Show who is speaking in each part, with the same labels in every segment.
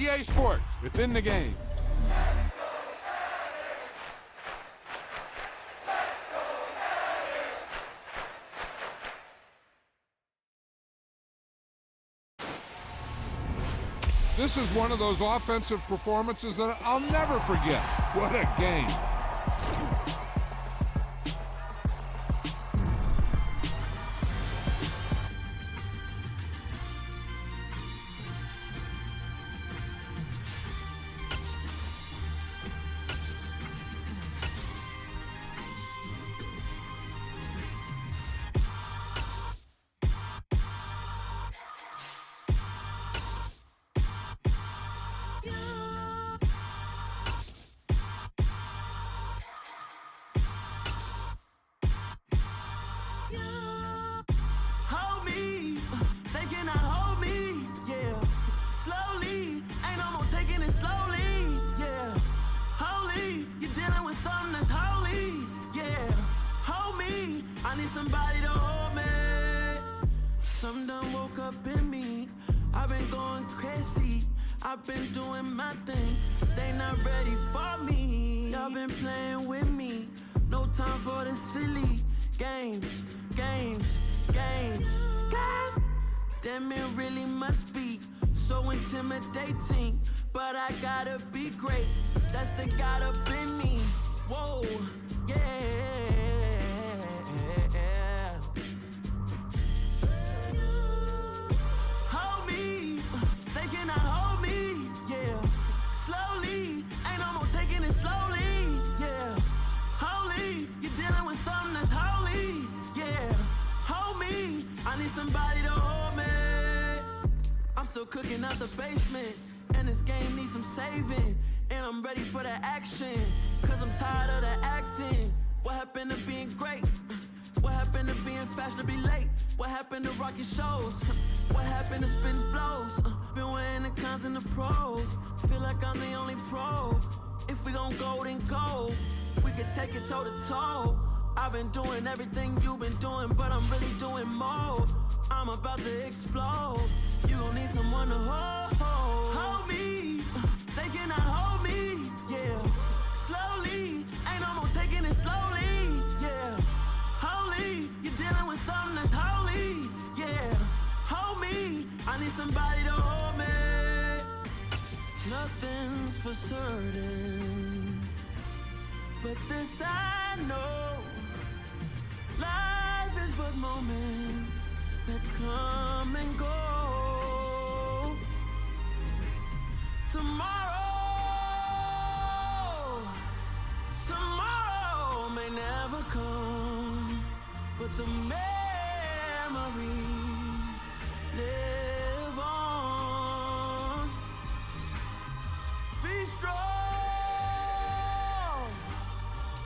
Speaker 1: EA Sports, within the game. This is one of those offensive performances that I'll never forget. What a game.
Speaker 2: I've been doing my thing, they not ready for me. Y'all been playing with me, no time for the silly games. Damn, it really must be so intimidating, but I gotta be great, that's the God up in me. Whoa, yeah. Hold me, they cannot hold me, yeah. Slowly, ain't no more taking it slowly, yeah. Holy, you're dealing with something that's holy, yeah. Hold me, I need somebody to hold me. I'm still cooking out the basement, and this game needs some saving. And I'm ready for the action, cause I'm tired of the acting. What happened to being great? What happened to being fashionably late? What happened to rocking shows? What happened to spitting flows? Been weighing the cons and the pros. Feel like I'm the only pro. If we gon' go, then go. We can take it toe to toe. I've been doing everything you've been doing, but I'm really doing more. I'm about to explode. You gon' need someone to hold. Hold me, they cannot hold me, yeah. Slowly, ain't no more taking it slowly, yeah. Holy, you're dealing with something that's holy, yeah. Hold me, I need somebody to hold me. Nothing's for certain, but this I know. Life is but moments that come and go. Tomorrow may never come, but the memories live on. Be strong,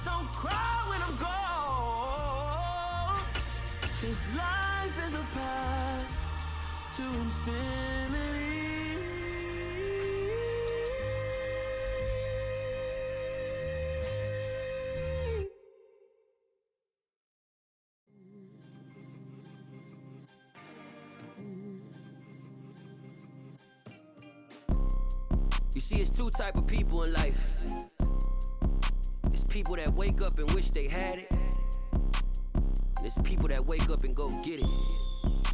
Speaker 2: don't cry when I'm gone. This life is a path to infinity.
Speaker 3: You see, it's two type of people in life. It's people that wake up and wish they had it. And it's people that wake up and go get it.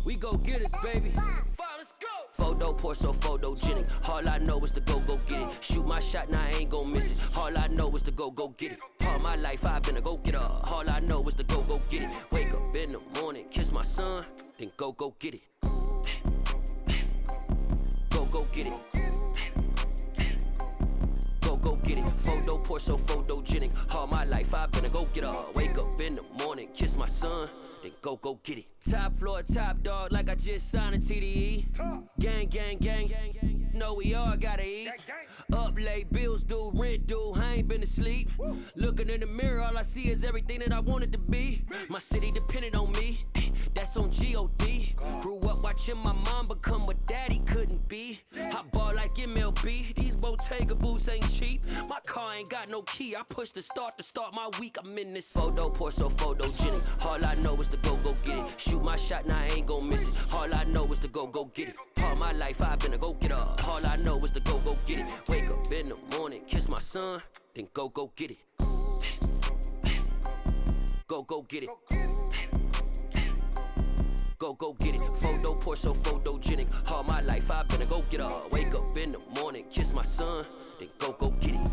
Speaker 3: We go get it, baby. Let's go. Photo pour so photogenic. All I know is to go get it. Shoot my shot, now I ain't gon' miss it. All I know is to go get it. All my life I've been a go getter. All I know is to go get it. Wake up in the morning, kiss my son, then go get it. Go get it. Go get it. Photo pour so photogenic. All my life I've been a go getter. Wake up in the morning, kiss my son, then go get it. Top floor, top dog, like I just signed a TDE. Gang. Know we all gotta eat. Up late, bills due, rent due, I ain't been asleep. Looking in the mirror, all I see is everything that I wanted to be. My city depended on me, that's on G.O.D. Grew up watching my mom become what daddy couldn't be. I ball like MLB, these Bottega boots ain't cheap. My car ain't got no key, I push the start to start my week. I'm in this photo pour so photogenic. All I know is to go get it. Shoot my shot, now I ain't gon' miss it. All I know is to go get it. All my life I've been a go-getter. All I know is to go get it. Wake up in the morning, kiss my son, then go get it. Go get it. Go get it. Photo poor, so photogenic. All my life I've been a go-getter. Wake up in the morning, kiss my son, then go get it.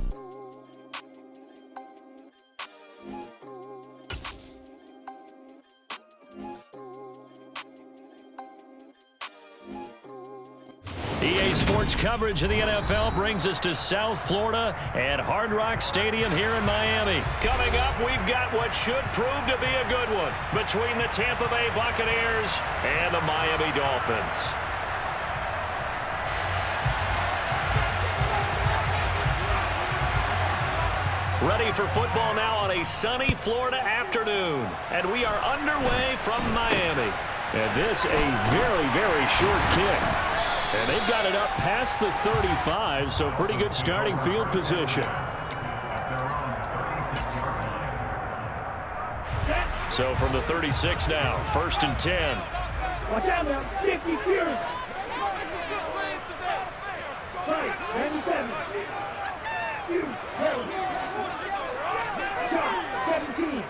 Speaker 4: EA Sports coverage of the NFL brings us to South Florida at Hard Rock Stadium here in Miami. Coming up, we've got what should prove to be a good one between the Tampa Bay Buccaneers and the Miami Dolphins. Ready for football now on a sunny Florida afternoon. And we are underway from Miami. And this a very, very short kick. And they've got it up past the 35, so pretty good starting field position. So from the 36 now, 1st and 10.
Speaker 5: Watch out now, 50 Fury. 97. Fury, 17.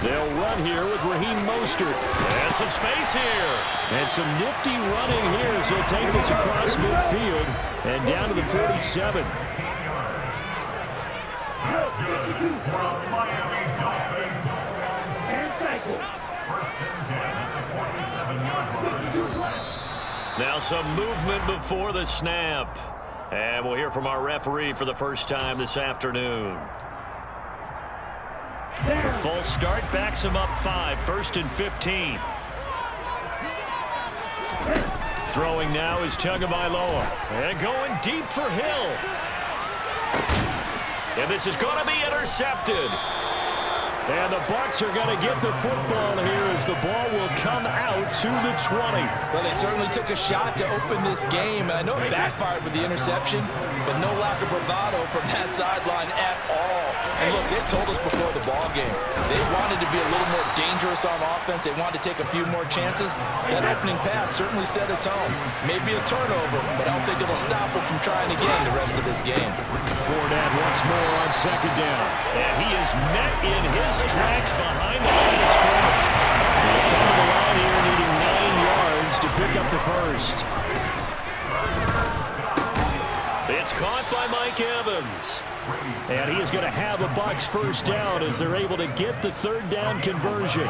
Speaker 4: They'll run here with Raheem Mostert. And some space here. And some nifty running here as he'll take this across midfield and down to the 47. Now some movement before the snap. And we'll hear from our referee for the first time this afternoon. The full start backs him up 5, 1st and 15. Throwing now is Tagovailoa. And going deep for Hill. And this is going to be intercepted. And the Bucs are going to get the football here as the ball will come out to the 20.
Speaker 6: Well, they certainly took a shot to open this game, and I know it backfired with the interception, but no lack of bravado from that sideline at all. And look, they told us before the ball game, they wanted to be a little more dangerous on offense. They wanted to take a few more chances. That opening pass certainly set a tone. Maybe a turnover, but I don't think it'll stop them from trying again the rest of this game.
Speaker 4: Fournette once more on 2nd down. And he is met in his tracks behind the line of scrimmage. He'll come to the line here needing 9 yards to pick up the first. It's caught by Mike Evans. And he is going to have a Bucs first down as they're able to get the 3rd down conversion.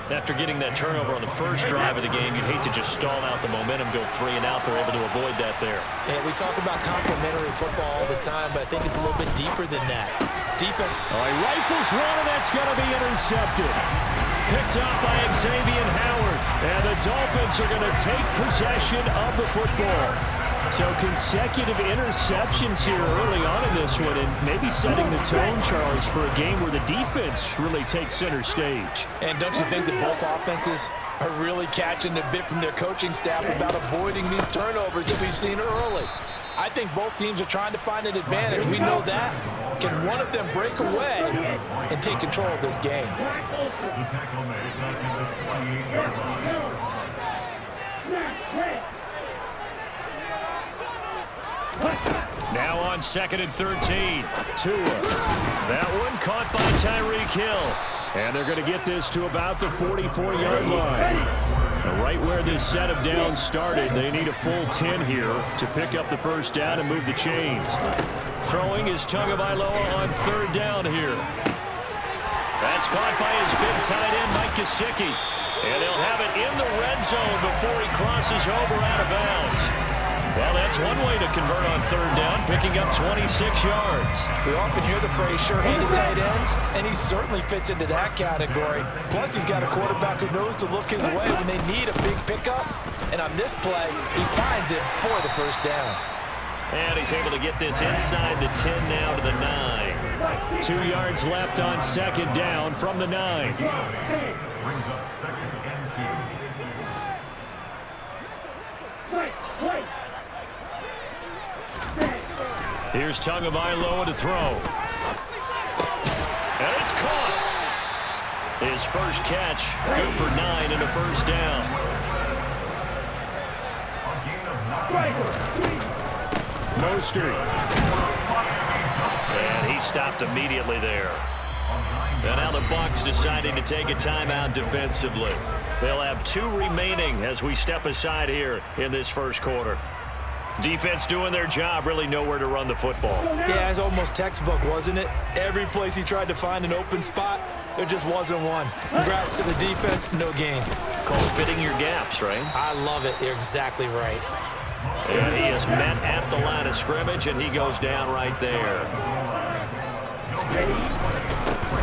Speaker 4: After getting that turnover on the first drive of the game, you'd hate to just stall out the momentum, go 3 and out. They're able to avoid that there.
Speaker 6: Yeah, we talk about complementary football all the time, but I think it's a little bit deeper than that. Defense.
Speaker 4: All right, rifles one, and that's going to be intercepted. Picked up by Xavier Howard. And the Dolphins are going to take possession of the football. So consecutive interceptions here early on in this one, and maybe setting the tone, Charles, for a game where the defense really takes center stage.
Speaker 6: And don't you think that both offenses are really catching the bit from their coaching staff about avoiding these turnovers that we've seen early? I think both teams are trying to find an advantage. We know that. Can one of them break away and take control of this game?
Speaker 4: Now on 2nd and 13. Tua. That one caught by Tyreek Hill. And they're going to get this to about the 44-yard line. Right where this set of downs started, they need a full 10 here to pick up the first down and move the chains. Throwing is Tagovailoa on 3rd down here. That's caught by his big tight end, Mike Gesicki. And they'll have it in the red zone before he crosses over out of bounds. Well, that's one way to convert on 3rd down, picking up 26 yards.
Speaker 6: We often hear the phrase sure-handed tight ends, and he certainly fits into that category. Plus, he's got a quarterback who knows to look his way when they need a big pickup. And on this play, he finds it for the first down.
Speaker 4: And he's able to get this inside the 10 now to the 9. 2 yards left on 2nd down from the 9.
Speaker 5: Brings up 2nd and 10.
Speaker 4: Here's Tagovailoa to throw. And it's caught. His first catch, good for 9 and a first down. Mostert. And he stopped immediately there. And now the Bucs deciding to take a timeout defensively. They'll have 2 remaining as we step aside here in this first quarter. Defense doing their job, really nowhere to run the football.
Speaker 6: Yeah, it's almost textbook, wasn't it? Every place he tried to find an open spot, there just wasn't one. Congrats to the defense, no gain.
Speaker 4: Called fitting your gaps, right?
Speaker 6: I love it. You're exactly right.
Speaker 4: And he is met at the line of scrimmage, and he goes down right there.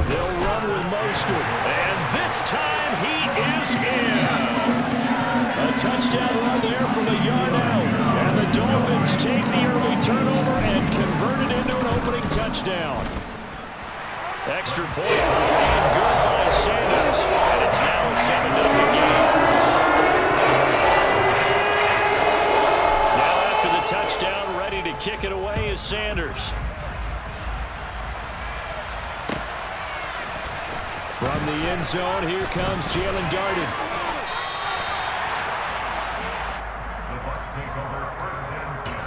Speaker 4: They'll run with Mostert, and this time he is in. A touchdown run there from a yard out, and the Dolphins take the early turnover and convert it into an opening touchdown. Extra point ran good by Sanders, and it's now a 7-0 game. Now after the touchdown, ready to kick it away is Sanders. From the end zone, here comes Jalen Darden.
Speaker 5: The Bucs take over first and 10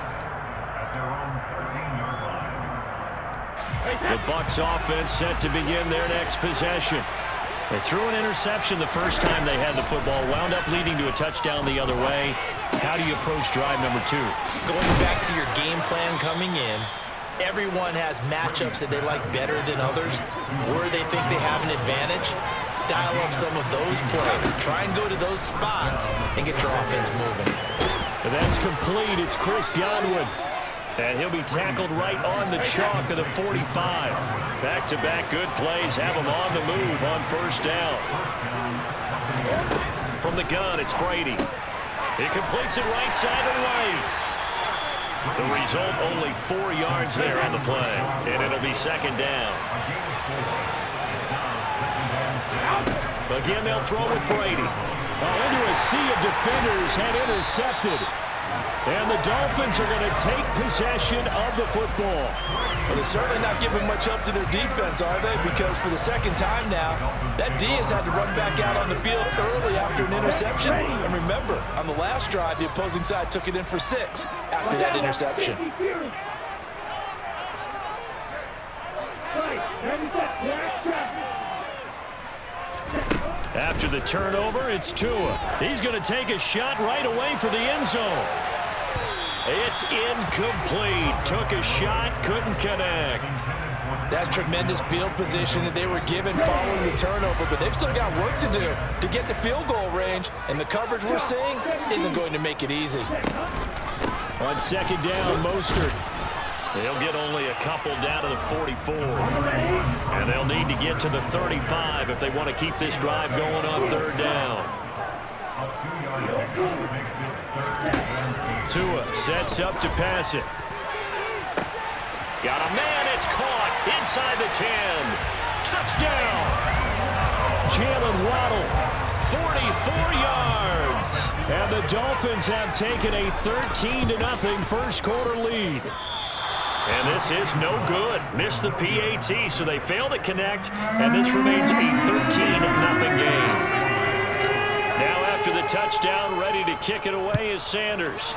Speaker 5: at their own 13-yard line.
Speaker 4: The Bucs offense set to begin their next possession. They threw an interception the first time they had the football, wound up leading to a touchdown the other way. How do you approach drive number 2?
Speaker 6: Going back to your game plan coming in, everyone has matchups that they like better than others, where they think they have an advantage. Dial up some of those plays. Try and go to those spots and get your offense moving.
Speaker 4: And that's complete. It's Chris Godwin. And he'll be tackled right on the chalk of the 45. Back-to-back good plays have him on the move on first down. From the gun, it's Brady. He completes it right side of the lane. The result, only 4 yards there on the play. And it'll be second down. Again, they'll throw with Brady. Into a sea of defenders and intercepted. And the Dolphins are going to take possession of the football.
Speaker 6: Well, they're certainly not giving much help to their defense, are they? Because for the second time now, that D has had to run back out on the field early after an interception. And remember, on the last drive, the opposing side took it in for 6 after that interception.
Speaker 4: After the turnover, it's Tua. He's going to take a shot right away for the end zone. It's incomplete. Took a shot, couldn't connect.
Speaker 6: That's tremendous field position that they were given following the turnover, but they've still got work to do to get the field goal range, and the coverage we're seeing isn't going to make it easy.
Speaker 4: On second down, Mostert. They'll get only a couple down to the 44. And they'll need to get to the 35 if they want to keep this drive going on third down. Tua sets up to pass it. Got a man, it's caught inside the 10. Touchdown! Jalen Waddle, 44 yards. And the Dolphins have taken a 13-0 first quarter lead. And this is no good. Missed the PAT, so they fail to connect, and this remains a 13-0 game. Now after the touchdown, ready to kick it away is Sanders.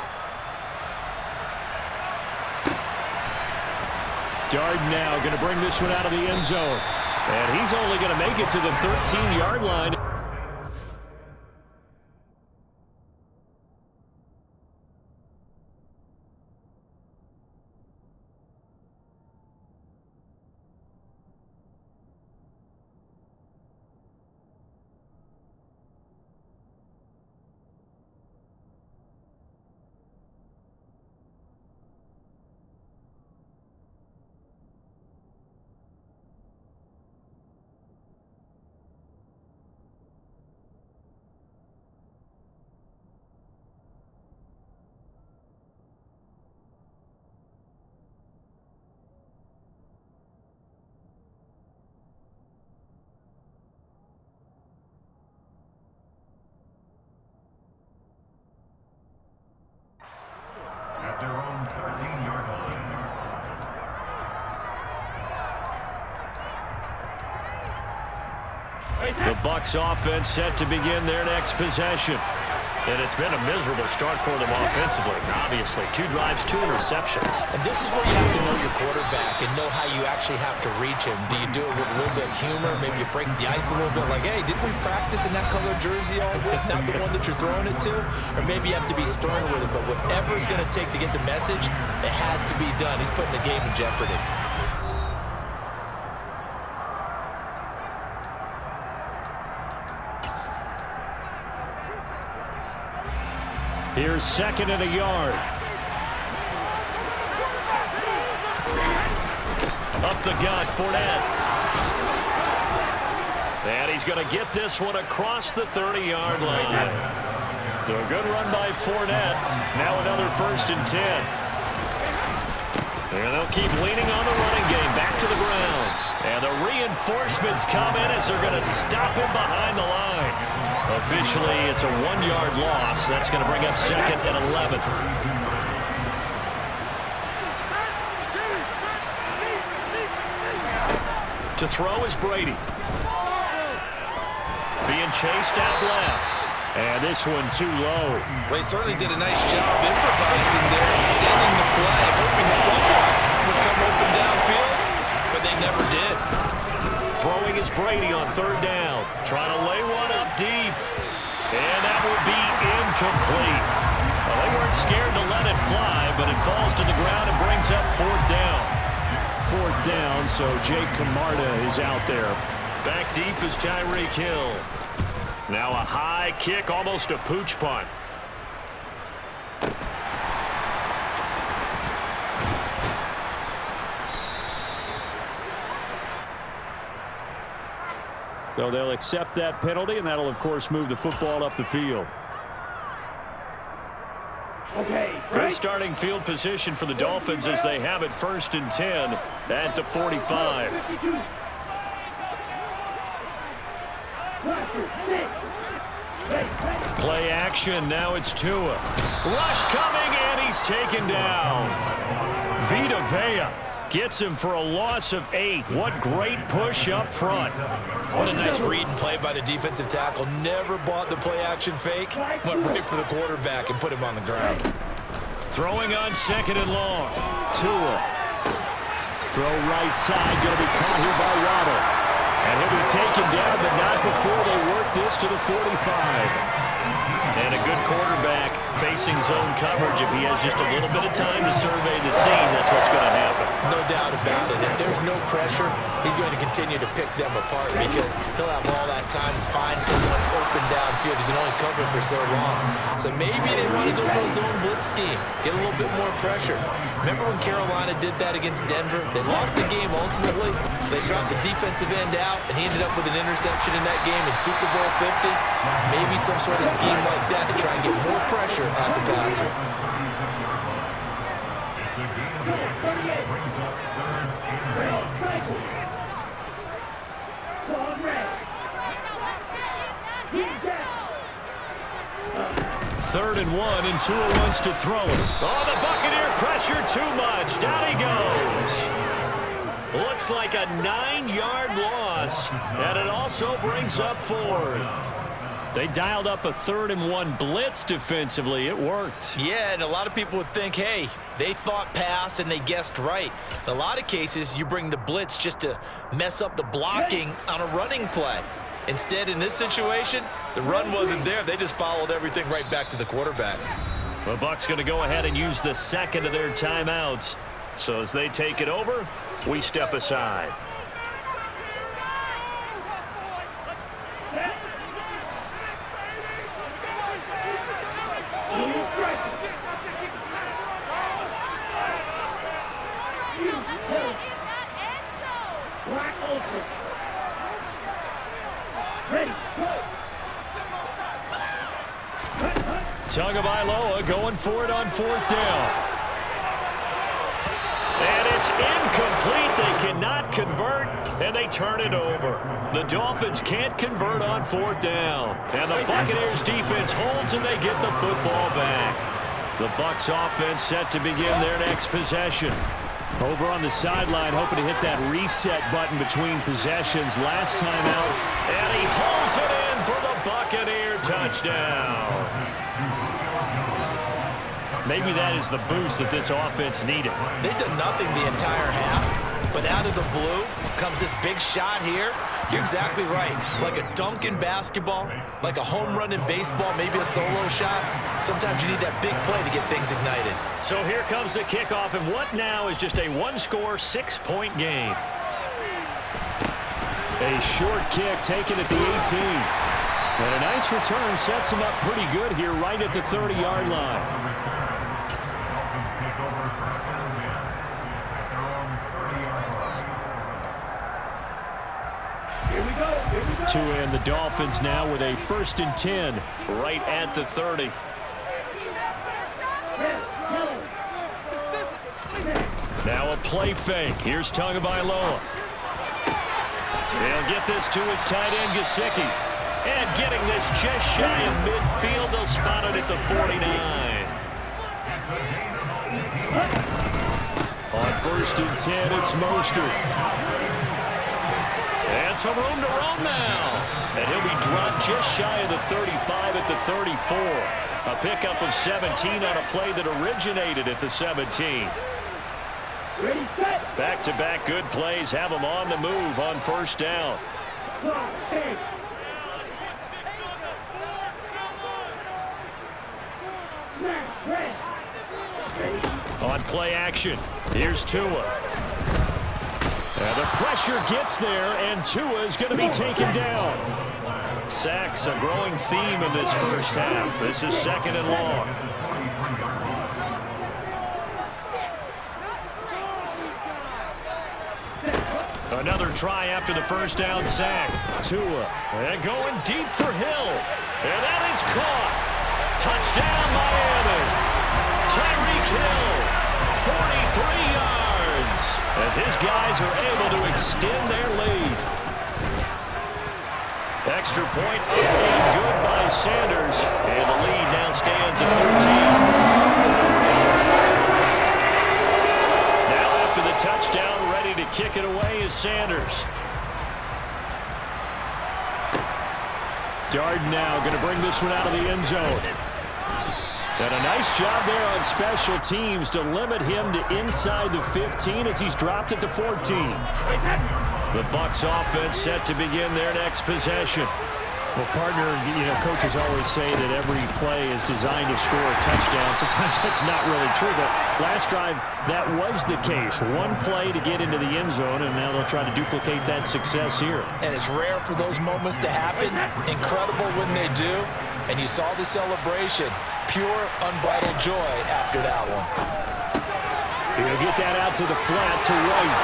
Speaker 4: Darden now going to bring this one out of the end zone. And he's only going to make it to the 13-yard line. Bucs offense set to begin their next possession. And it's been a miserable start for them offensively. Obviously, 2 drives, 2 interceptions.
Speaker 6: And this is where you have to know your quarterback and know how you actually have to reach him. Do you do it with a little bit of humor? Maybe you break the ice a little bit like, hey, didn't we practice in that color jersey all week? Not the one that you're throwing it to? Or maybe you have to be stern with him. But whatever it's going to take to get the message, it has to be done. He's putting the game in jeopardy.
Speaker 4: Here's 2nd and a yard. Up the gut, Fournette. And he's going to get this one across the 30-yard line. So a good run by Fournette. Now another 1st and 10. And they'll keep leaning on the running game. Back to the ground. And the reinforcements come in as they're going to stop him behind the line. Officially, it's a 1-yard loss. That's going to bring up 2nd and 11. To throw is Brady. Being chased out left. And this one too low.
Speaker 6: Well, he certainly did a nice job improvising there, extending the play, hoping someone would come open downfield, but they never did.
Speaker 4: Throwing is Brady on 3rd down. Trying to lay one up deep. And that would be incomplete. Well, they weren't scared to let it fly, but it falls to the ground and brings up 4th down. 4th down, so Jake Camarda is out there. Back deep is Tyreek Hill. Now a high kick, almost a pooch punt. So they'll accept that penalty, and that'll, of course, move the football up the field. Good starting field position for the Dolphins as they have it 1st and 10 at the 45. Play action, now it's Tua. Rush coming, and he's taken down. Vita Vea gets him for a loss of 8. What great push up front.
Speaker 6: What a nice read and play by the defensive tackle. Never bought the play-action fake. Went right for the quarterback and put him on the ground.
Speaker 4: Throwing on 2nd and long. Tua. Throw right side. Going to be caught here by Waddle. And he'll be taken down, but not before they work this to the 45. And a good quarterback facing zone coverage. If he has just a little bit of time to survey the scene, that's what's going to happen.
Speaker 6: No doubt about it. If there's no pressure, he's going to continue to pick them apart because he'll have all that time to find someone open downfield. He can only cover for so long. So maybe they want to go to a zone blitz scheme, get a little bit more pressure. Remember when Carolina did that against Denver? They lost the game ultimately. They dropped the defensive end out, and he ended up with an interception in that game in Super Bowl 50. Maybe some sort of scheme like that to try and get more pressure at the passer.
Speaker 4: Third and 1, and Tua wants to throw it. Oh, the Buccaneer pressure too much. Down he goes. Looks like a 9-yard loss, and it also brings up 4th. They dialed up a 3rd and 1 blitz defensively. It worked.
Speaker 6: Yeah, and a lot of people would think, hey, they thought pass and they guessed right. In a lot of cases, you bring the blitz just to mess up the blocking on a running play. Instead, in this situation, the run wasn't there. They just followed everything right back to the quarterback.
Speaker 4: The Bucs going to go ahead and use the 2nd of their timeouts. So as they take it over, we step aside. Tagovailoa going for it on 4th down. And it's incomplete. They cannot convert, and they turn it over. The Dolphins can't convert on 4th down. And the Buccaneers defense holds, and they get the football back. The Bucs offense set to begin their next possession. Over on the sideline, hoping to hit that reset button between possessions. Last time out, and he hauls it in for the Buccaneer touchdown. Maybe that is the boost that this offense needed.
Speaker 6: They've done nothing the entire half, but out of the blue comes this big shot here. You're exactly right. Like a dunk in basketball, like a home run in baseball, maybe a solo shot. Sometimes you need that big play to get things ignited.
Speaker 4: So here comes the kickoff, and what now is just a one-score, 6-point game. A short kick taken at the 18. And a nice return sets him up pretty good here right at the 30-yard line. Tua and the Dolphins now with a 1st and 10 right at the 30. Now a play fake. Here's Tagovailoa. They'll get this to his tight end, Gesicki. And getting this just shy of midfield. They'll spot it at the 49. On 1st and 10, it's Mostert. And some room to roam now. And he'll be dropped just shy of the 35 at the 34. A pickup of 17 on a play that originated at the 17. Back-to-back good plays have him on the move on 1st down. On play action, here's Tua. And the pressure gets there, and Tua is going to be taken down. Sacks, a growing theme in this first half. This is 2nd and long. Another try after the 1st down sack. Tua, and going deep for Hill. And that is caught. Touchdown, Miami. Tyreek Hill, 43 yards. As his guys are able to extend their lead. Extra point made good by Sanders. And the lead now stands at 13. Now after the touchdown, ready to kick it away is Sanders. Darden now going to bring this one out of the end zone. And a nice job there on special teams to limit him to inside the 15 as he's dropped at the 14. The Bucs offense set to begin their next possession.
Speaker 7: Well, partner, coaches always say that every play is designed to score a touchdown. Sometimes that's not really true, but last drive, that was the case. One play to get into the end zone, and now they'll try to duplicate that success here.
Speaker 6: And it's rare for those moments to happen. Incredible when they do. And you saw the celebration. Pure, unbridled joy after that one.
Speaker 4: He'll get that out to the flat to White.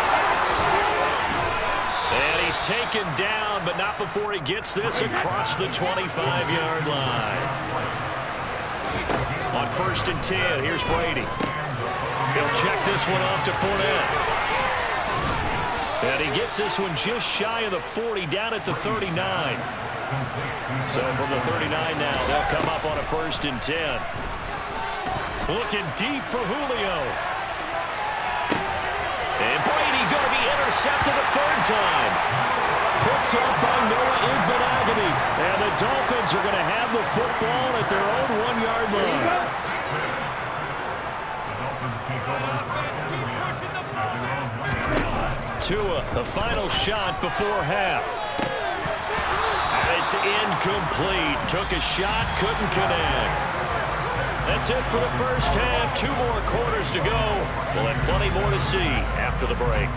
Speaker 4: And he's taken down, but not before he gets this across the 25-yard line. On 1st and 10, here's Brady. He'll check this one off to Fournette. And he gets this one just shy of the 40, down at the 39. So from the 39 now, they'll come up on a 1st and 10. Looking deep for Julio. And Brady going to be intercepted a 3rd time. Picked up by Noah Igbinoghene. And the Dolphins are going to have the football at their own 1-yard line. Tua, the final shot before half. And it's incomplete. Took a shot, couldn't connect. That's it for the first half. 2 more quarters to go. We'll have plenty more to see after the break.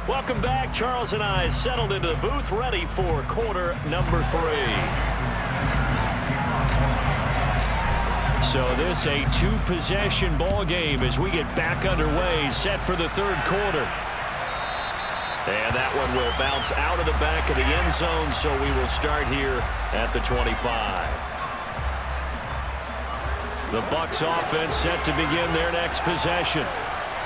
Speaker 4: Welcome back. Charles and I settled into the booth, ready for quarter number 3. So this a 2-possession ball game as we get back underway, set for the 3rd quarter. And that one will bounce out of the back of the end zone, so we will start here at the 25. The Bucs offense set to begin their next possession.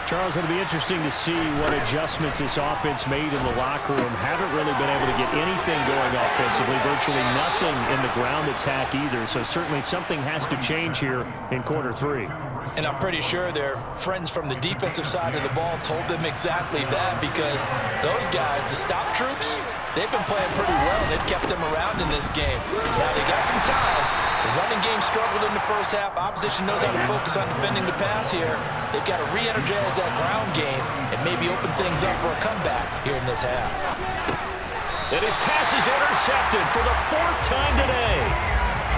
Speaker 7: Charles, it'll be interesting to see what adjustments this offense made in the locker room. Haven't really been able to get anything going offensively, virtually nothing in the ground attack either. So certainly something has to change here in quarter 3.
Speaker 6: And I'm pretty sure their friends from the defensive side of the ball told them exactly that, because those guys, the stop troops, they've been playing pretty well. They've kept them around in this game. Now they got some time. The running game struggled in the first half. Opposition knows how to focus on defending the pass here. They've got to re-energize that ground game and maybe open things up for a comeback here in this half.
Speaker 4: And his pass is intercepted for the 4th time today.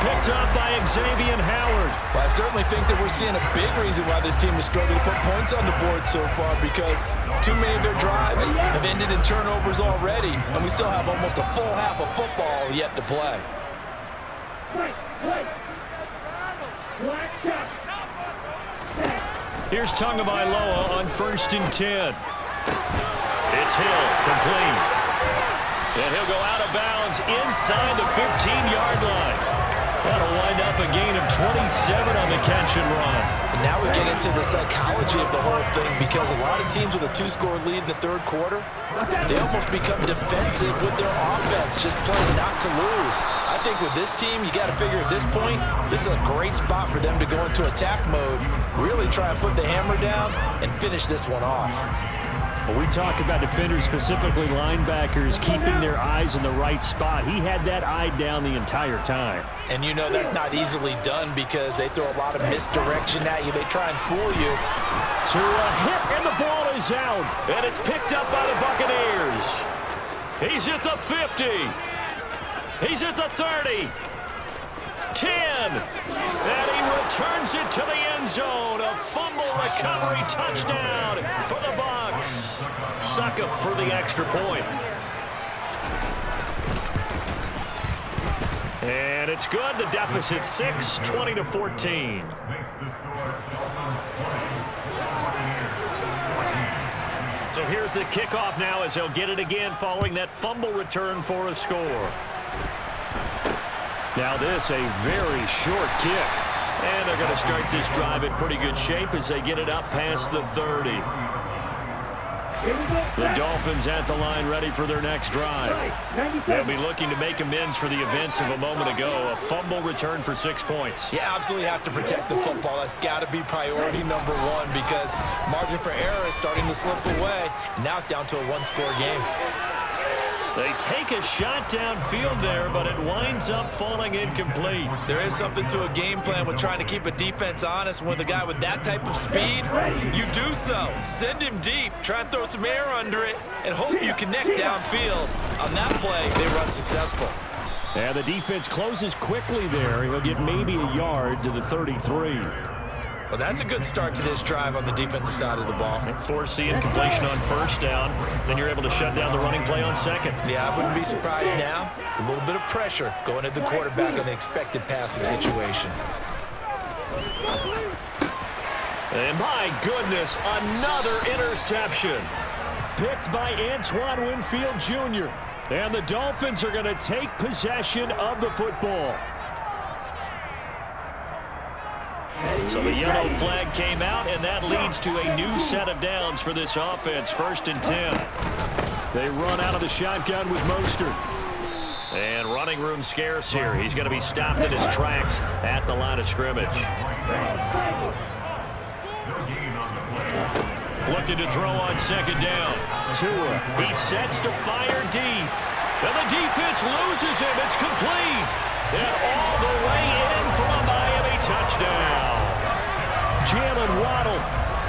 Speaker 4: Picked up by Xavier Howard.
Speaker 6: Well, I certainly think that we're seeing a big reason why this team is struggling to put points on the board so far, because too many of their drives have ended in turnovers already, and we still have almost a full half of football yet to play.
Speaker 4: Here's Tagovailoa on 1st and 10. It's Hill, complete. And he'll go out of bounds inside the 15-yard line. That'll wind up a gain of 27 on the catch and run.
Speaker 6: And now we get into the psychology of the whole thing, because a lot of teams with a 2-score lead in the 3rd quarter, they almost become defensive with their offense, just playing not to lose. I think with this team, you got to figure at this point, this is a great spot for them to go into attack mode, really try and put the hammer down and finish this one off.
Speaker 7: When we talk about defenders, specifically linebackers, keeping their eyes in the right spot, he had that eye down the entire time.
Speaker 6: And you know that's not easily done, because they throw a lot of misdirection at you. They try and fool you.
Speaker 4: To a hit, and the ball is out. And it's picked up by the Buccaneers. He's at the 50. He's at the 30. 10. And he returns it to the end zone. A fumble recovery touchdown for the Bucs. Succop for the extra point. And it's good. The deficit 6, 20-14. So here's the kickoff now, as they'll get it again following that fumble return for a score.
Speaker 7: Now this, a very short kick.
Speaker 4: And they're going to start this drive in pretty good shape as they get it up past the 30. The Dolphins at the line, ready for their next drive. They'll be looking to make amends for the events of a moment ago. A fumble return for 6 points.
Speaker 6: You absolutely have to protect the football. That's got to be priority number 1, because margin for error is starting to slip away. And now it's down to a 1-score game.
Speaker 4: They take a shot downfield there, but it winds up falling incomplete.
Speaker 6: There is something to a game plan with trying to keep a defense honest. With a guy with that type of speed, you do so. Send him deep, try and throw some air under it, and hope you connect downfield. On that play, they run successful.
Speaker 7: And the defense closes quickly there. He'll get maybe a yard to the 33.
Speaker 6: Well, that's a good start to this drive on the defensive side of the ball.
Speaker 4: Force the incompletion on 1st down. Then you're able to shut down the running play on 2nd.
Speaker 6: Yeah, I wouldn't be surprised now. A little bit of pressure going at the quarterback on the expected passing situation.
Speaker 4: And my goodness, another interception.
Speaker 7: Picked by Antoine Winfield Jr. And the Dolphins are going to take possession of the football.
Speaker 4: So the yellow flag came out, and that leads to a new set of downs for this offense. 1st and 10.
Speaker 7: They run out of the shotgun with Mostert.
Speaker 4: And running room scarce here. He's going to be stopped in his tracks at the line of scrimmage. Looking to throw on 2nd down.
Speaker 7: Tua.
Speaker 4: He sets to fire deep. And the defense loses him. It's complete. And all the way in for a Miami touchdown. Jalen Waddle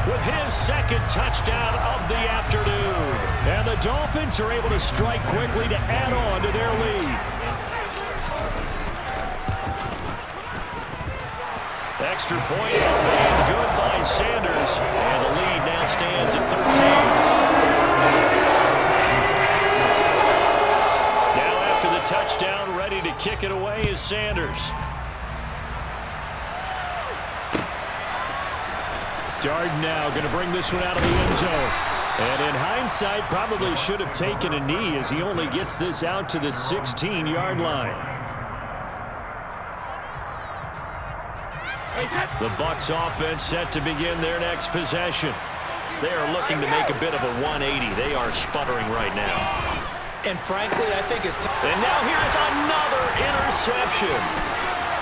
Speaker 4: with his 2nd touchdown of the afternoon.
Speaker 7: And the Dolphins are able to strike quickly to add on to their lead.
Speaker 4: Extra point and good by Sanders. And the lead now stands at 13. Now after the touchdown, ready to kick it away is Sanders.
Speaker 7: Darden now going to bring this one out of the end zone. And in hindsight, probably should have taken a knee, as he only gets this out to the 16-yard line. The Bucs offense set to begin their next possession.
Speaker 4: They are looking to make a bit of a 180. They are sputtering right now.
Speaker 6: And frankly, I think it's time.
Speaker 4: And now here's another interception.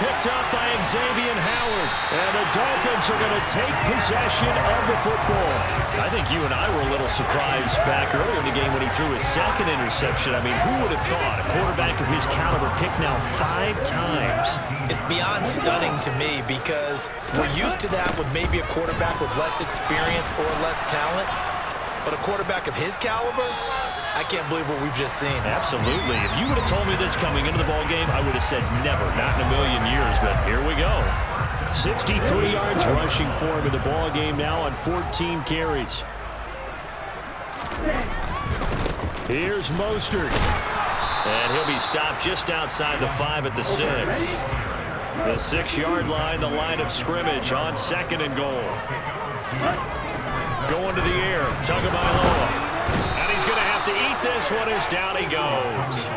Speaker 4: Picked up by Xavier Howard. And the Dolphins are going to take possession of the football. I think you and I were a little surprised back earlier in the game when he threw his second interception. I mean, who would have thought a quarterback of his caliber picked now 5 times?
Speaker 6: It's beyond stunning to me because we're used to that with maybe a quarterback with less experience or less talent. But a quarterback of his caliber, I can't believe what we've just seen.
Speaker 4: Absolutely. If you would have told me this coming into the ball game, I would have said never, not in a million years, but here we go. 63 yards rushing for him in the ball game now on 14 carries. Here's Mostert. And he'll be stopped just outside the 5 at the 6. The 6-yard line, the line of scrimmage on 2nd and goal. Going to the air, Tagovailoa. And he's going to have to eat this one as down he goes.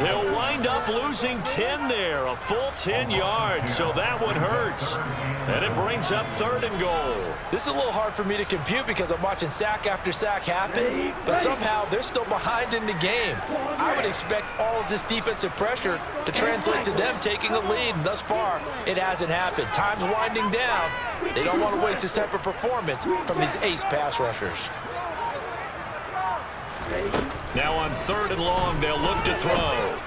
Speaker 4: They'll wind up losing 10 there, a full 10 yards, so that one hurts. And it brings up 3rd and goal.
Speaker 6: This is a little hard for me to compute because I'm watching sack after sack happen, but somehow they're still behind in the game. I would expect all of this defensive pressure to translate to them taking a lead, and thus far, it hasn't happened. Time's winding down. They don't want to waste this type of performance from these ace pass rushers.
Speaker 4: Now on 3rd and long, they'll look to throw.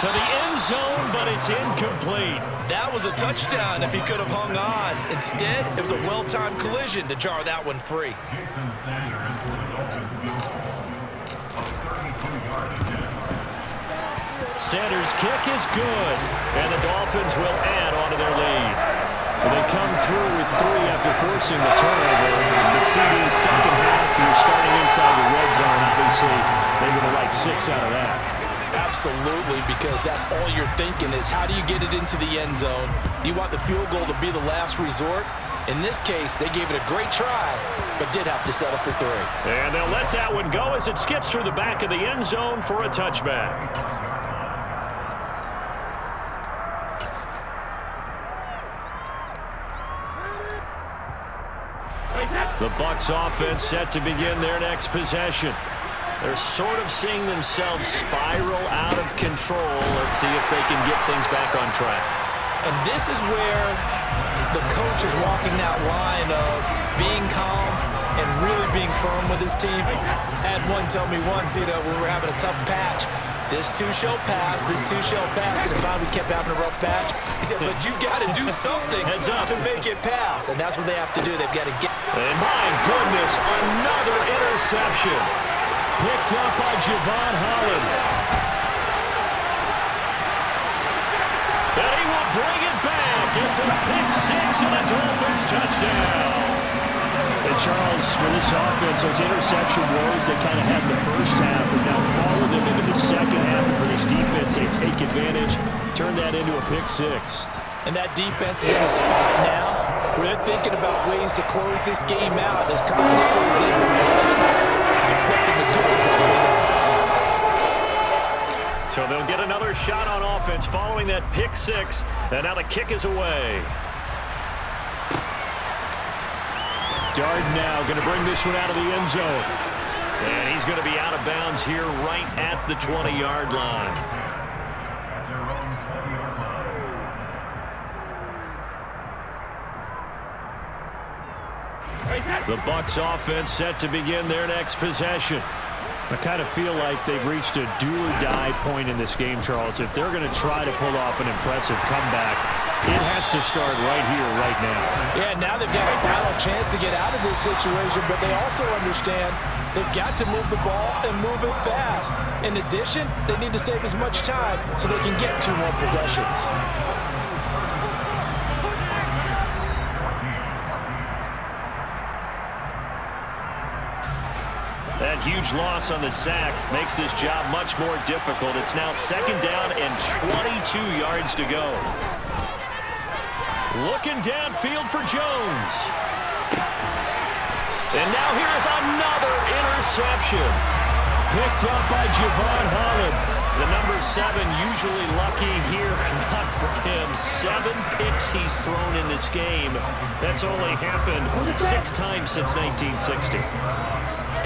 Speaker 4: To the end zone, but it's incomplete.
Speaker 6: That was a touchdown if he could have hung on. Instead, it was a well-timed collision to jar that one free.
Speaker 4: Sanders' kick is good, and the Dolphins will add on to their lead. They come through with 3 after forcing the turnover. But CD's second half, you're starting inside the red zone. Obviously, they would have liked 6 out of that.
Speaker 6: Absolutely, because that's all you're thinking is how do you get it into the end zone? You want the field goal to be the last resort. In this case, they gave it a great try, but did have to settle for 3.
Speaker 4: And they'll let that one go as it skips through the back of the end zone for a touchback. The Bucs offense set to begin their next possession. They're sort of seeing themselves spiral out of control. Let's see if they can get things back on track.
Speaker 6: And this is where the coach is walking that line of being calm and really being firm with his team. I had one tell me once, when we were having a tough patch, this too shall pass, this too shall pass, and finally we kept having a rough patch. He said, but you got to do something to make it pass, and that's what they have to do. They've got to get.
Speaker 4: And my goodness, another interception. Picked up by Javon Holland. And he will bring it back. It's a pick 6 and a Dolphins touchdown. And Charles, for this offense, those interception woes they kind of had in the first half have now followed them into the second half. And for this defense, they take advantage, turn that into a pick 6.
Speaker 6: And that defense is in a spot now where they're thinking about ways to close this game out as confidently as they've been playing. I expect them to do exactly that.
Speaker 4: So they'll get another shot on offense following that pick 6. And now the kick is away. Darden now going to bring this one out of the end zone. And he's going to be out of bounds here right at the 20-yard line. The Bucs offense set to begin their next possession. I kind of feel like they've reached a do-or-die point in this game, Charles. If they're going to try to pull off an impressive comeback, it has to start right here, right now.
Speaker 6: Yeah, now they've got a final chance to get out of this situation, but they also understand they've got to move the ball and move it fast. In addition, they need to save as much time so they can get 2 more possessions.
Speaker 4: That huge loss on the sack makes this job much more difficult. It's now 2nd down and 22 yards to go. Looking downfield for Jones. And now here's another interception. Picked up by Javon Holland. The number 7 usually lucky here. Not for him. 7 picks he's thrown in this game. That's only happened 6 times since 1960.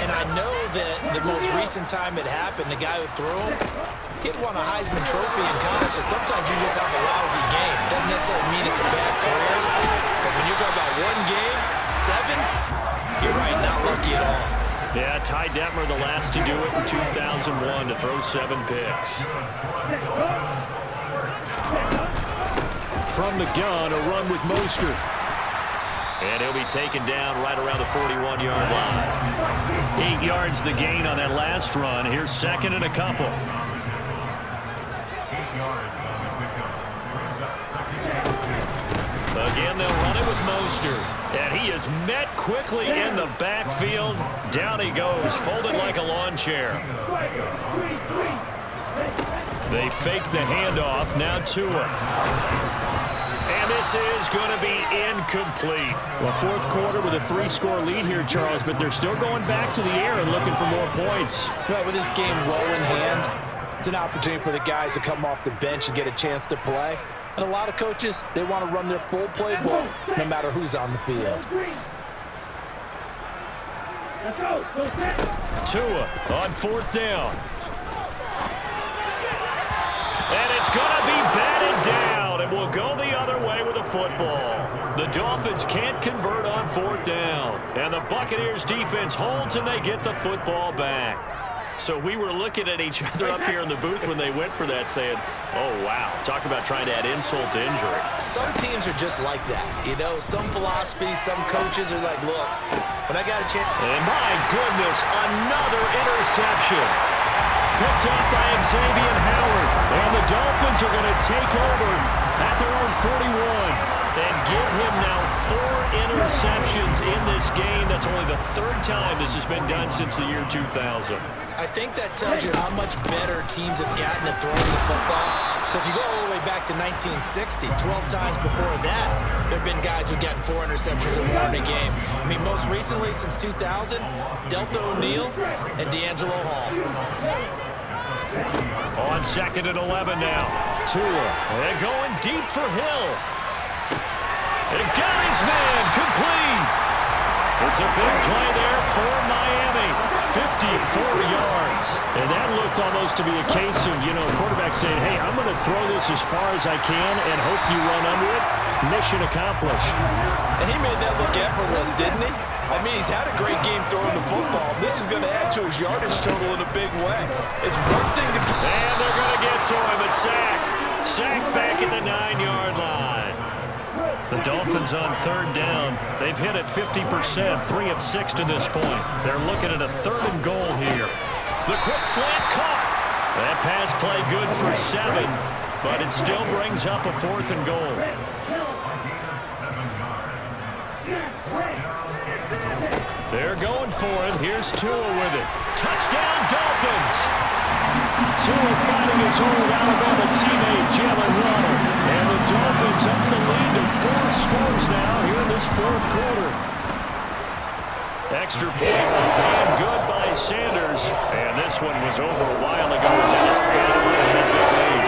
Speaker 6: And I know that the most recent time it happened, the guy who threw him, he had won a Heisman Trophy in college, so sometimes you just have a lousy game. Doesn't necessarily mean it's a bad career, but when you're talking about one game, 7, you're right, not lucky at all.
Speaker 4: Yeah, Ty Detmer the last to do it in 2001 to throw 7 picks. From the gun, a run with Mostert. And he'll be taken down right around the 41-yard line. 8 yards the gain on that last run. Here's second and a couple.
Speaker 5: 8 yards on the pickup. Brings up second.
Speaker 4: Again, they'll run it with Mostert. And he is met quickly in the backfield. Down he goes, folded like a lawn chair. They fake the handoff. Now Tua. And this is going to be incomplete.
Speaker 7: Well, fourth quarter with a 3-score lead here, Charles, but they're still going back to the air and looking for more points.
Speaker 6: Right, with this game well in hand, it's an opportunity for the guys to come off the bench and get a chance to play. And a lot of coaches, they want to run their full playbook no matter who's on the field.
Speaker 4: Tua on 4th down. And it's going to be batted down, and we'll go the other way with the football. The Dolphins can't convert on 4th down, and the Buccaneers defense holds, and they get the football back. So we were looking at each other up here in the booth when they went for that saying, oh, wow, talk about trying to add insult to injury.
Speaker 6: Some teams are just like that. You know, some philosophies, some coaches are like, look, when I got a chance.
Speaker 4: And my goodness, another interception. Picked up by Xavier Howard. And the Dolphins are going to take over at their own 41 and give him now 4 interceptions in this game. That's only the 3rd time this has been done since the year 2000.
Speaker 6: I think that tells you how much better teams have gotten at throwing the football. So if you go all the way back to 1960, 12 times before that, there have been guys who've gotten 4 interceptions or more in a game. I mean, most recently, since 2000, Delta O'Neal and D'Angelo Hall.
Speaker 4: On 2nd and 11 now. Tua, and going deep for Hill. And got his man, complete. It's a big play there for Miami. 54 yards.
Speaker 7: And that looked almost to be a case of, quarterback saying, hey, I'm going to throw this as far as I can and hope you run under it. Mission accomplished.
Speaker 6: And he made that look effortless, didn't he? I mean, he's had a great game throwing the football. This is going to add to his yardage total in a big way. It's one thing to...
Speaker 4: And they're going to get to him, a sack. Sack back at the 9-yard line. The Dolphins on 3rd down. They've hit it 50%, 3 of 6 to this point. They're looking at a 3rd and goal here. The quick slant caught. That pass play good for 7, but it still brings up a 4th and goal. They're going for it. Here's Tua with it. Touchdown, Dolphins!
Speaker 7: Tua fighting his old Alabama teammate, Jalen Waddle. And the Dolphins up the lead to 4 scores now here in this 4th quarter.
Speaker 4: Extra point and good by Sanders. And this one was over a while ago as Ellis had a big lead.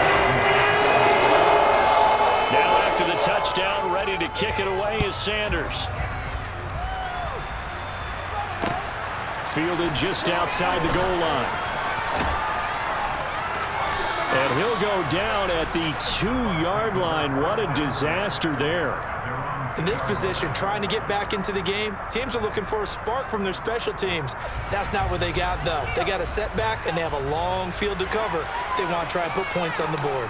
Speaker 4: Now after the touchdown, ready to kick it away is Sanders.
Speaker 7: Fielded just outside the goal line. And he'll go down at the 2-yard line. What a disaster there.
Speaker 6: In this position, trying to get back into the game, teams are looking for a spark from their special teams. That's not what they got, though. They got a setback, and they have a long field to cover if they want to try and put points on the board.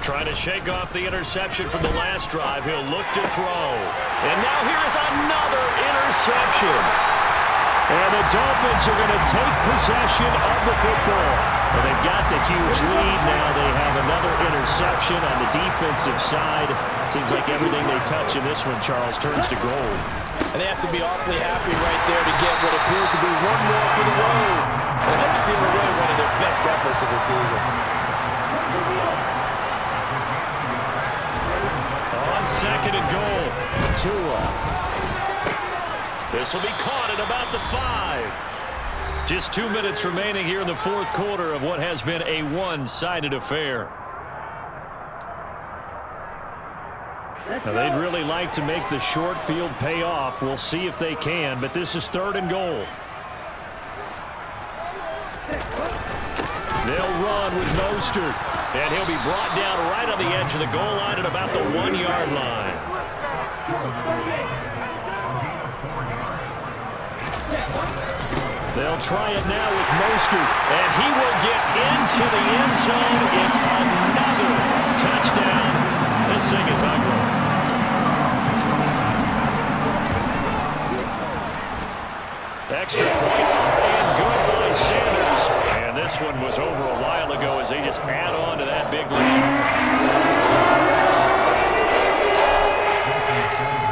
Speaker 4: Trying to shake off the interception from the last drive. He'll look to throw. And now here's another interception.
Speaker 7: And the Dolphins are going to take possession of the football. Well, they've got the huge lead. Now they have another interception on the defensive side. Seems like everything they touch in this one, Charles, turns to gold.
Speaker 6: And they have to be awfully happy right there to get what appears to be one more for the road. And help seal away one of their best efforts of the season.
Speaker 4: On 2nd and goal. Tua. This will be caught at about the 5. Just 2 minutes remaining here in the fourth quarter of what has been a one-sided affair. Now, they'd really like to make the short field pay off. We'll see if they can, but this is 3rd and goal. They'll run with Mostert, and he'll be brought down right on the edge of the goal line at about the 1-yard line. They'll try it now with Mostert, and he will get into the end zone. It's another touchdown. This thing is ugly. Extra point, and good by Sanders. And this one was over a while ago as they just add on to that big lead.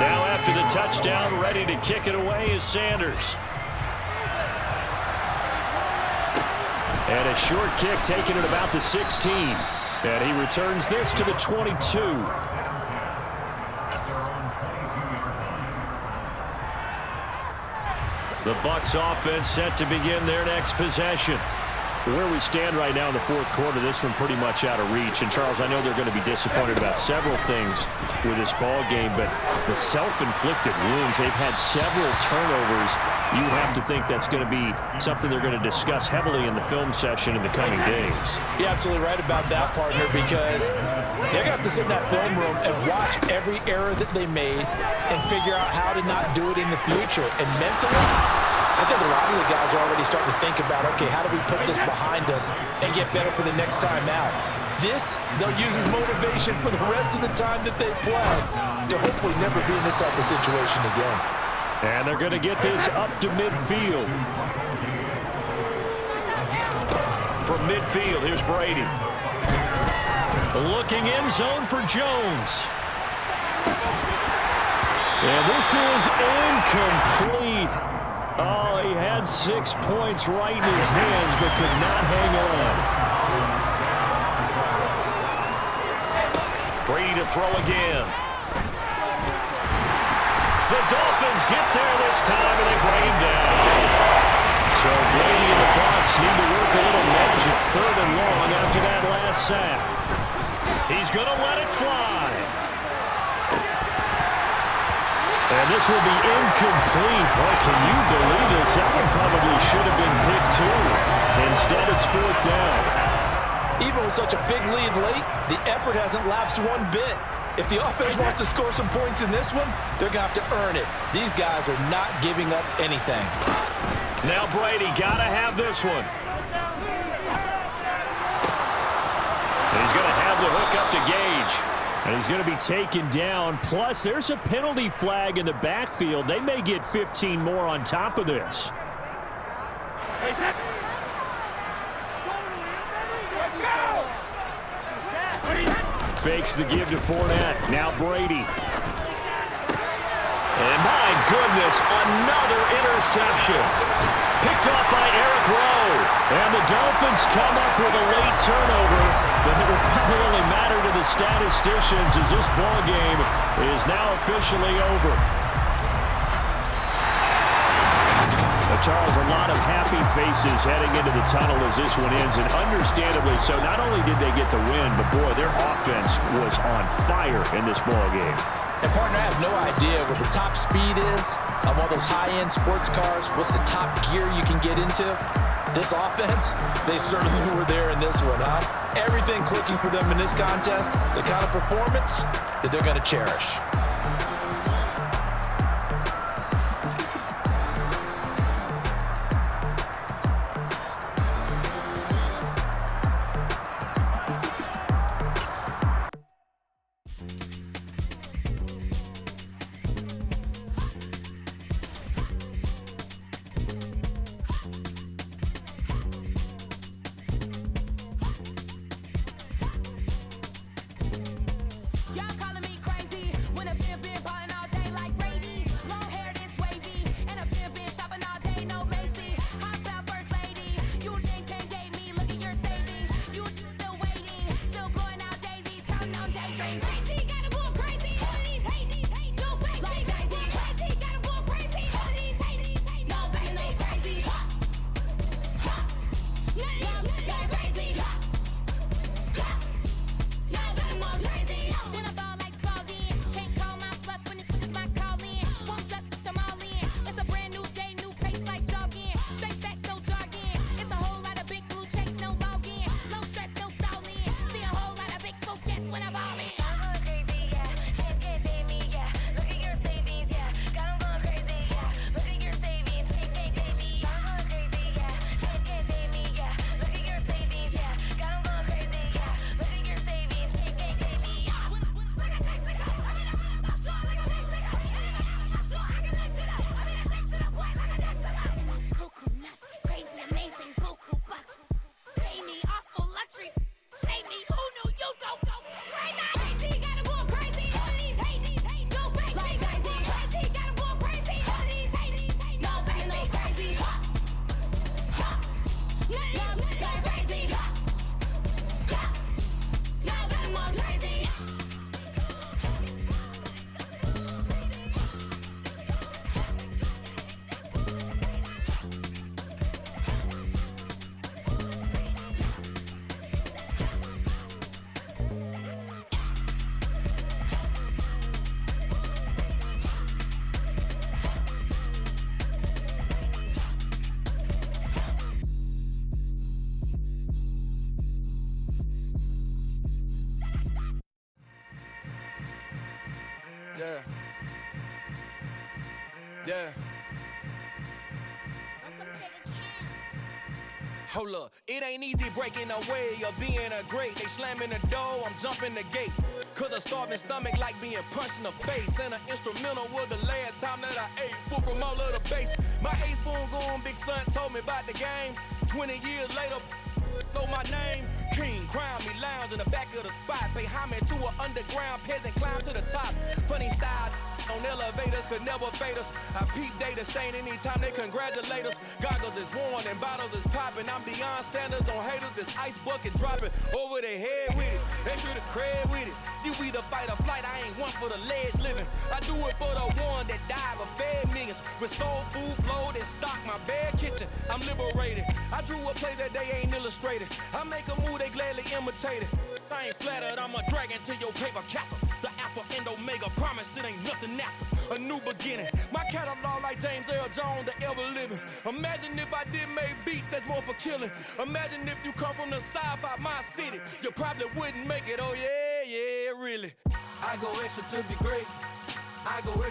Speaker 4: Now after the touchdown, ready to kick it away is Sanders. And a short kick taken at about the 16. And he returns this to the 22. The Bucs offense set to begin their next possession. Where we stand right now in the fourth quarter, this one pretty much out of reach. And, Charles, I know they're going to be disappointed about several things with this ball game, but the self-inflicted wounds, they've had several turnovers. You have to think that's going to be something they're going to discuss heavily in the film session in the coming days.
Speaker 6: You're absolutely right about that, partner, because they're going to have to sit in that film room and watch every error that they made and figure out how to not do it in the future. And mentally, I think a lot of the guys are already starting to think about, okay, how do we put this behind us and get better for the next time out? This, they'll use as motivation for the rest of the time that they play to hopefully never be in this type of situation again.
Speaker 4: And they're going to get this up to midfield. From midfield, here's Brady. Looking end zone for Jones. And this is incomplete. Oh, he had 6 points right in his hands, but could not hang on. Brady to throw again. The Dolphins get there this time, and they bring him down. So Brady and the Bucs need to work a little magic 3rd and long after that last sack. He's going to let it fly. And this will be incomplete. Boy, can you believe this? That one probably should have been picked too. Instead, it's 4th down.
Speaker 6: Even with such a big lead late, the effort hasn't lapsed one bit. If the offense wants to score some points in this one, they're going to have to earn it. These guys are not giving up anything.
Speaker 4: Now Brady got to have this one. He's going to have the hook up to Gage. And he's going to be taken down. Plus, there's a penalty flag in the backfield. They may get 15 more on top of this. Fakes the give to Fournette. Now Brady. And my goodness, another interception. Picked off by Eric Rowe. And the Dolphins come up with a late turnover, but it will probably only matter to the statisticians as this ball game is now officially over. Charles, a lot of happy faces heading into the tunnel as this one ends, and understandably so. Not only did they get the win, but boy, their offense was on fire in this ball game.
Speaker 6: And partner, I have no idea what the top speed is on one of those high-end sports cars. What's the top gear you can get into? This offense, they certainly were there in this one, huh? Everything clicking for them in this contest, the kind of performance that they're going to cherish.
Speaker 8: Y'all calling me crazy when a Yeah.
Speaker 9: Welcome to the camp.
Speaker 8: Hold up, it ain't easy breaking away or being a great. They slamming the door, I'm jumping the gate. Cause a starving stomach like being punched in the face. And an instrumental was the last time that I ate. Full from all of the bass. My A-spoon going, big son told me about the game. 20 years later, know my name. King, crown me, lounge in the back of the spot. Pay homage to an underground peasant, climb to the top. Funny style on elevators could never fade us. I peep data stain anytime they congratulate us. Goggles is worn and bottles is popping. I'm Deion Sanders on haters, this ice bucket dropping over their head with it. Extra the cred with it. You either fight or flight, I ain't one for the ledge living. I do it for the one that died but fed millions. With soul food flowed and stock my bare kitchen. I'm liberated. I drew a play that they ain't illustrated. I make a move, they gladly imitate it. I ain't flattered, I'm a dragon to your paper castle. The Alpha and Omega, promise it ain't nothing after. A new beginning. My catalog like James Earl Jones, the ever living. Imagine if I did make beats that's more for killing. Imagine if you come from the south out my city. You probably wouldn't make it, oh yeah, yeah, really. I go extra to be great. I go extra.